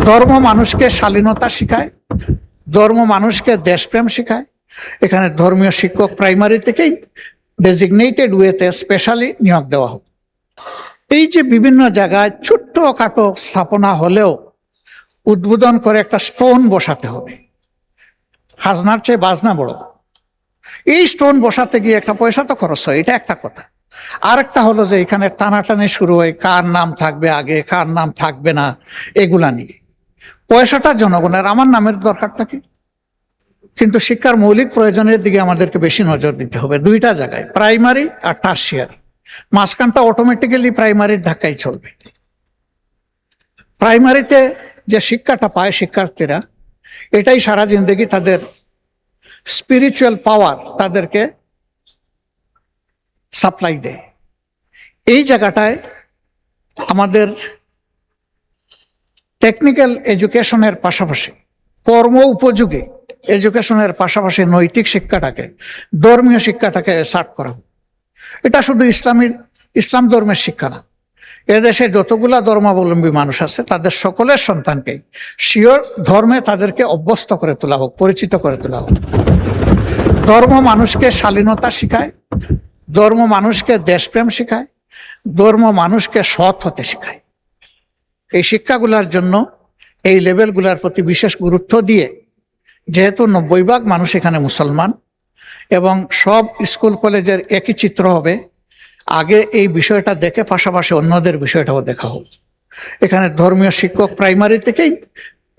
ধর্ম মানুষকে শালীনতা শেখায়, ধর্ম মানুষকে দেশপ্রেম শেখায়। এখানে ধর্মীয় শিক্ষক প্রাইমারি থেকেই ডেজিগনেটেড ওয়েতে স্পেশালি নিয়োগ দেওয়া হোক। এই যে বিভিন্ন জায়গায় ছোট্টখাটো স্থাপনা হলেও উদ্বোধন করে একটা স্টোন বসাতে হবে, খাজনার চেয়ে বাজনা বড়। এই স্টোন বসাতে গিয়ে একটা পয়সা তো খরচ হয়, এটা একটা কথা। আরেকটা হলো যে এখানে টানাটানি শুরু হয়, কার নাম থাকবে আগে কার নাম থাকবে না, এগুলা নিয়ে। পয়সাটা জনগণের, আমার নামের দরকারটা কি? কিন্তু শিক্ষার মৌলিক প্রয়োজনের দিকে আমাদেরকে বেশি নজর দিতে হবে দুইটা জায়গায়, প্রাইমারি আর টার্সিয়ারি। মাঝখানটা অটোমেটিক্যালি প্রাইমারির ধাক্কাই চলবে। প্রাইমারিতে যে শিক্ষাটা পায় শিক্ষার্থীরা, এটাই সারা জিন্দগি তাদের স্পিরিচুয়াল পাওয়ার তাদেরকে সাপ্লাই দেয়। এই জায়গাটায় আমাদের টেকনিক্যাল এডুকেশনের পাশাপাশি, কর্ম উপযোগী এডুকেশনের পাশাপাশি নৈতিক শিক্ষাটাকে, ধর্মীয় শিক্ষাটাকে সার্ট করা হোক। এটা শুধু ইসলাম ধর্মের শিক্ষা না, এদেশে যতগুলা ধর্মাবলম্বী মানুষ আছে তাদের সকলের সন্তানকে শিওর ধর্মে তাদেরকে অভ্যস্ত করে তোলা হোক, পরিচিত করে তোলা হোক। ধর্ম মানুষকে শালীনতা শেখায়, ধর্ম মানুষকে দেশপ্রেম শেখায়, ধর্ম মানুষকে সৎ হতে শেখায়। এই শিক্ষাগুলার জন্য এই লেভেলগুলার প্রতি বিশেষ গুরুত্ব দিয়ে, যেহেতু 90% মানুষ এখানে মুসলমান এবং সব স্কুল কলেজের একই চিত্র হবে, আগে এই বিষয়টা দেখে পাশাপাশি অন্যদের বিষয়টাও দেখা হোক। এখানে ধর্মীয় শিক্ষক প্রাইমারি থেকেই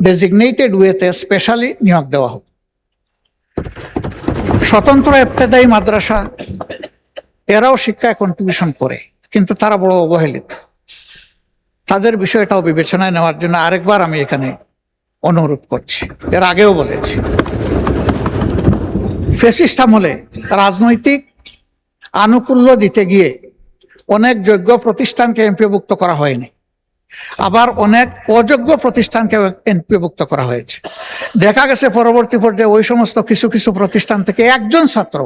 ডেজিগনেটেড ওয়েতে স্পেশালি নিয়োগ দেওয়া হোক। স্বতন্ত্র ইবতেদায়ী মাদ্রাসা, এরাও শিক্ষায় কন্ট্রিবিউশন করে, কিন্তু তারা বড় অবহেলিত। তাদের বিষয়টাও বিবেচনায় নেওয়ার জন্য আরেকবার আমি এখানে অনুরোধ করছি, এর আগেও বলেছি। ফ্যাসিস্ট আমলে রাজনৈতিক আনুকূল্য দিতে গিয়ে অনেক যোগ্য প্রতিষ্ঠানকে এমপিভুক্ত করা হয়নি, আবার অনেক অযোগ্য প্রতিষ্ঠানকে এমপিভুক্ত করা হয়েছে। দেখা গেছে পরবর্তী পর্যায়ে ওই সমস্ত কিছু কিছু প্রতিষ্ঠান থেকে একজন ছাত্র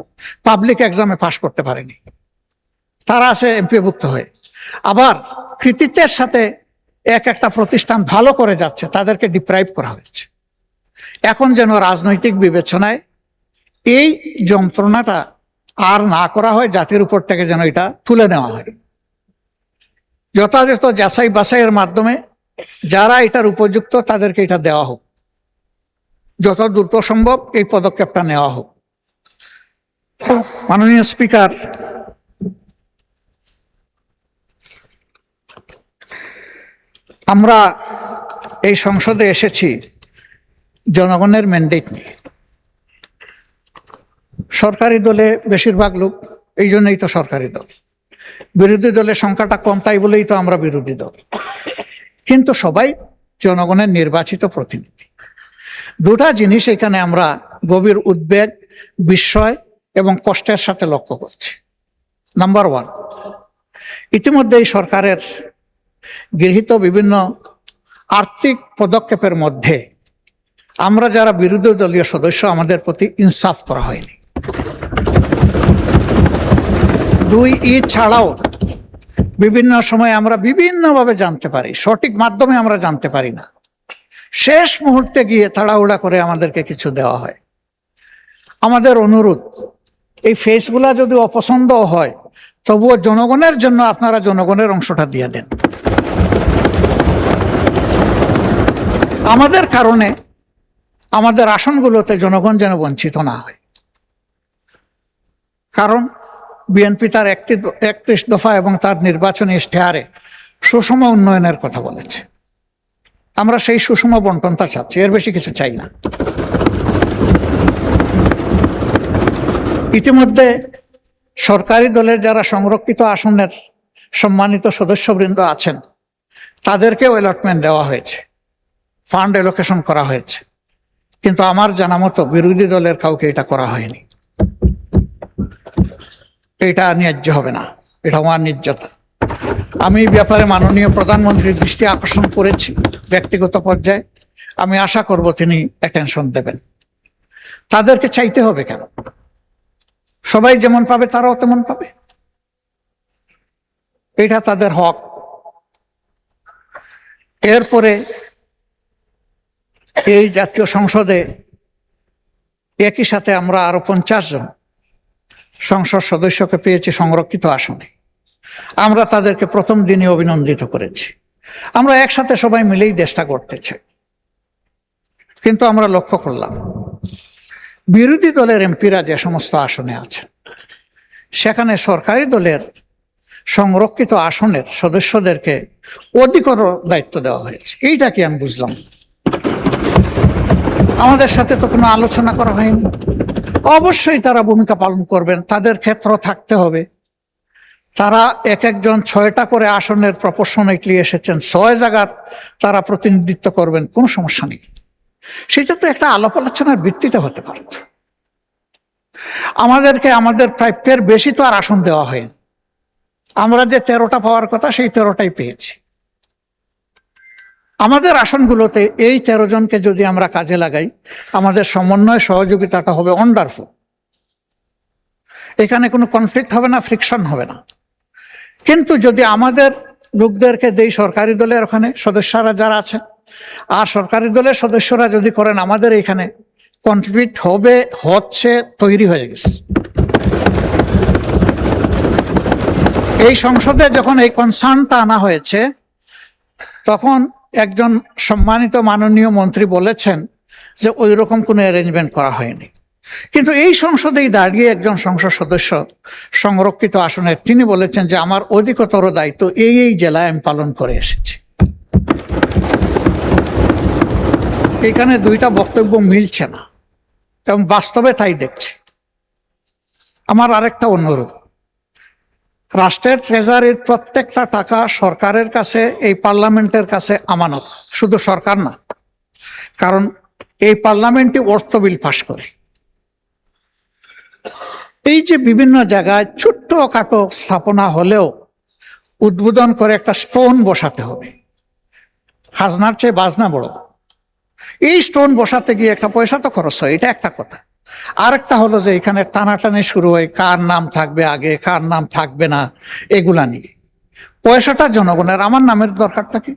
পাবলিক এক্সামে পাশ করতে পারেনি, তারা আছে এমপিভুক্ত হয়ে। আবার কৃতিত্বের সাথে একটা প্রতিষ্ঠান ভালো করে যাচ্ছে, তাদেরকে ডিপ্রাইভ করা হয়েছে। এখন যেন রাজনৈতিক বিবেচনায় এই যন্ত্রণাটা আর না করা হয়, জাতির উপর থেকে যেন এটা তুলে নেওয়া হয়। যথাযথ যাচাই বাছাইয়ের মাধ্যমে যারা এটার উপযুক্ত তাদেরকে এটা দেওয়া হোক, যত দ্রুত সম্ভব এই পদক্ষেপটা নেওয়া হোক। মাননীয় স্পিকার, আমরা এই সংসদে এসেছি জনগণের ম্যান্ডেট নিয়ে। সরকারি দলে বেশিরভাগ লোক, এই জন্যই তো সরকারি দল। বিরোধী দলের সংখ্যাটা কম, তাই বলেই তো আমরা বিরোধী দল। কিন্তু সবাই জনগণের নির্বাচিত প্রতিনিধি। দুটা জিনিস এখানে আমরা গভীর উদ্বেগ, বিস্ময় এবং কষ্টের সাথে লক্ষ্য করছি। নাম্বার 1, ইতিমধ্যে এই সরকারের গৃহীত বিভিন্ন আর্থিক পদক্ষেপের মধ্যে আমরা যারা বিরোধী দলীয় সদস্য, আমাদের প্রতি ইনসাফ করা হয়নি। 2, ঈদ ছাড়াও বিভিন্ন সময় আমরা বিভিন্নভাবে জানতে পারি, সঠিক মাধ্যমে আমরা জানতে পারি না। শেষ মুহূর্তে গিয়ে তাড়াহুড়া করে আমাদেরকে কিছু দেওয়া হয়। আমাদের অনুরোধ, এই ফেসগুলা যদি অপছন্দ হয় তবুও জনগণের জন্য আপনারা জনগণের অংশটা দিয়ে দেন। আমাদের কারণে আমাদের আসনগুলোতে জনগণ যেন বঞ্চিত না হয়। কারণ বিএনপি তার 31 দফা এবং তার নির্বাচনী ইশতেহারে সুষম উন্নয়নের কথা বলেছে। আমরা সেই সুষম বন্টনটা চাচ্ছি, এর বেশি কিছু চাই না। ইতিমধ্যে সরকারি দলের যারা সংরক্ষিত আসনের সম্মানিত সদস্যবৃন্দ আছেন তাদেরকেও অ্যালটমেন্ট দেওয়া হয়েছে, ফান্ড অ্যালোকেশন করা হয়েছে, কিন্তু আমার জানা মতো বিরোধী দলের কাউকে এটা করা হয়নি। এটা ন্যায্য হবে না, এটা আমার নির্যাতন। আমি এই ব্যাপারে মাননীয় প্রধানমন্ত্রীর দৃষ্টি আকর্ষণ করেছি ব্যক্তিগত পর্যায়ে। আমি আশা করব তিনি অ্যাটেনশন দেবেন। তাদেরকে চাইতে হবে কেন? সবাই যেমন পাবে তারাও তেমন পাবে, এটা তাদের হক। এরপরে এই জাতীয় সংসদে একই সাথে আমরা আরো 50 জন সংসদ সদস্যকে পেয়েছি সংরক্ষিত আসনে। আমরা তাদেরকে প্রথম দিনে অভিনন্দিত করেছি। আমরা একসাথে সবাই মিলেই দেশটা করতে চাই। কিন্তু আমরা লক্ষ্য করলাম বিরোধী দলের এমপিরা যে সমস্ত আসনে আছেন, সেখানে সরকারি দলের সংরক্ষিত আসনের সদস্যদেরকে অধিকতর দায়িত্ব দেওয়া হয়েছে। এইটা কি আমি বুঝলাম। আমাদের সাথে তো কোনো আলোচনা করা হয়নি। অবশ্যই তারা ভূমিকা পালন করবেন, তাদের ক্ষেত্র থাকতে হবে। তারা এক একজন 6টা করে আসনের প্রপোর্শনেটলি এসেছেন, 6 জায়গার তারা প্রতিনিধিত্ব করবেন, কোনো সমস্যা নেই। সেটা তো একটা আলাপ আলোচনার ভিত্তিতে হতে পারত। আমাদেরকে আমাদের প্রাপ্যের বেশি তো আর আসন দেওয়া হয়নি। আমরা যে 13টা পাওয়ার কথা সেই 13টাই পেয়েছি। আমাদের আসনগুলোতে এই 13 জনকে যদি আমরা কাজে লাগাই, আমাদের সমন্বয় সহযোগিতাটা হবে ওয়ান্ডারফুল। এখানে কোনো কনফ্লিক্ট হবে না, ফ্রিকশন হবে না। কিন্তু যদি আমাদের লোকদেরকে দেই সরকারি দলের ওখানে সদস্যরা যারা আছে, আর সরকারি দলের সদস্যরা যদি করেন, আমাদের এখানে কনফ্লিক্ট হবে, হচ্ছে, তৈরি হয়ে গেছে। এই সংসদে যখন এই কনসার্নটা আনা হয়েছে, তখন একজন সম্মানিত মাননীয় মন্ত্রী বলেছেন যে ওই রকম কোনো অ্যারেঞ্জমেন্ট করা হয়নি। কিন্তু এই সংসদেই দাঁড়িয়ে একজন সংসদ সদস্য সংরক্ষিত আসনের তিনি বলেছেন যে আমার অধিকতর দায়িত্ব এই জেলায় আমি পালন করে এসেছি। এখানে দুইটা বক্তব্য মিলছে না এবং বাস্তবে তাই দেখছি। আমার আরেকটা অনুরোধ, রাষ্ট্রের ট্রেজারির প্রত্যেকটা টাকা সরকারের কাছে, এই পার্লামেন্টের কাছে আমানত। শুধু সরকার না, কারণ এই পার্লামেন্টই অর্থ বিল পাস করে। এই যে বিভিন্ন জায়গায় ছোট্ট খাটো স্থাপনা হলেও উদ্বোধন করে একটা স্টোন বসাতে হবে। খাজনার চেয়ে বাজনা বড়। এই স্টোন বসাতে গিয়ে একটা পয়সা তো খরচ হয়, এটা একটা কথা। আরেকটা হলো যে এখানে টানাটানি শুরু হয়, কার নাম থাকবে আগে, কার নাম থাকবে না, এগুলা নিয়ে। পয়সাটা জনগণের, আমার নামের দরকারটা কি?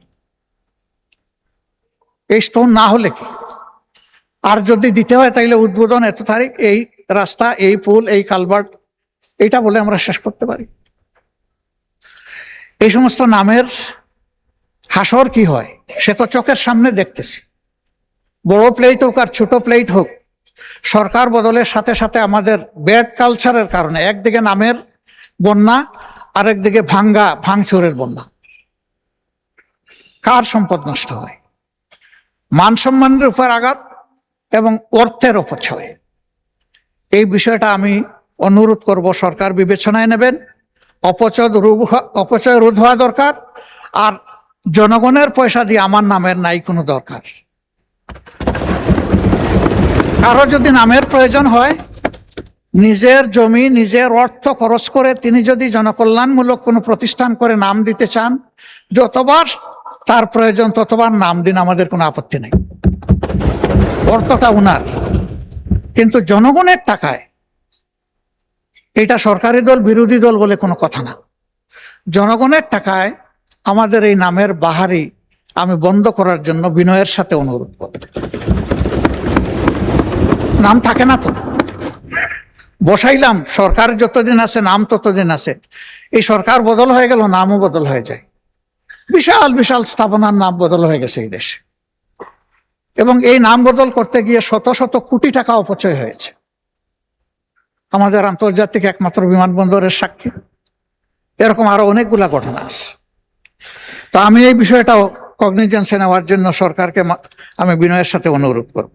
এই স্টোন না হলে কি? আর যদি দিতে হয় তাইলে উদ্বোধন এত তারিখ, এই রাস্তা, এই পুল, এই কালভার্ট, এইটা বলে আমরা শেষ করতে পারি। এই সমস্ত নামের হাসর কি হয় সে তো চোখের সামনে দেখতেছি। বড় প্লেট হোক আর ছোট প্লেট হোক, সরকার বদলের সাথে সাথে আমাদের ব্যাড কালচারের কারণে একদিকে নামের বন্যা, আরেকদিকে ভাঙচুরের বন্যা। কার সম্পদ নষ্ট হয়, মান সম্মানের উপর আঘাত এবং অর্থের অপচয়। এই বিষয়টা আমি অনুরোধ করব সরকার বিবেচনায় নেবেন। অপচয় রোধ হওয়া দরকার। আর জনগণের পয়সা দিয়ে আমার নামের নাই কোনো দরকার। কারো যদি নামের প্রয়োজন হয়, নিজের জমি, নিজের অর্থ খরচ করে তিনি যদি জনকল্যাণমূলক কোনো প্রতিষ্ঠান করে নাম দিতে চান, যতবার তার প্রয়োজন ততবার নাম দিন, আমাদের কোনো আপত্তি নেই। অর্থটা উনার, কিন্তু জনগণের টাকায়। এটা সরকারি দল বিরোধী দল বলে কোনো কথা না। জনগণের টাকায় আমাদের এই নামের বাহারি আমি বন্ধ করার জন্য বিনয়ের সাথে অনুরোধ করব। নাম থাকে না তো, বসাইলাম, সরকার যতদিন আছে নাম ততদিন আছে। এই সরকার বদল হয়ে গেল, নামও বদল হয়ে যায়। বিশাল বিশাল স্থাপনার নাম বদল হয়ে গেছে এই দেশে, এবং এই নাম বদল করতে গিয়ে শত শত কোটি টাকা অপচয় হয়েছে। আমাদের আন্তর্জাতিক একমাত্র বিমানবন্দরের সাক্ষী। এরকম আরো অনেকগুলা ঘটনা আছে। তো আমি এই বিষয়টাও কগনিজেন্সে নেওয়ার জন্য সরকারকে আমি বিনয়ের সাথে অনুরোধ করব।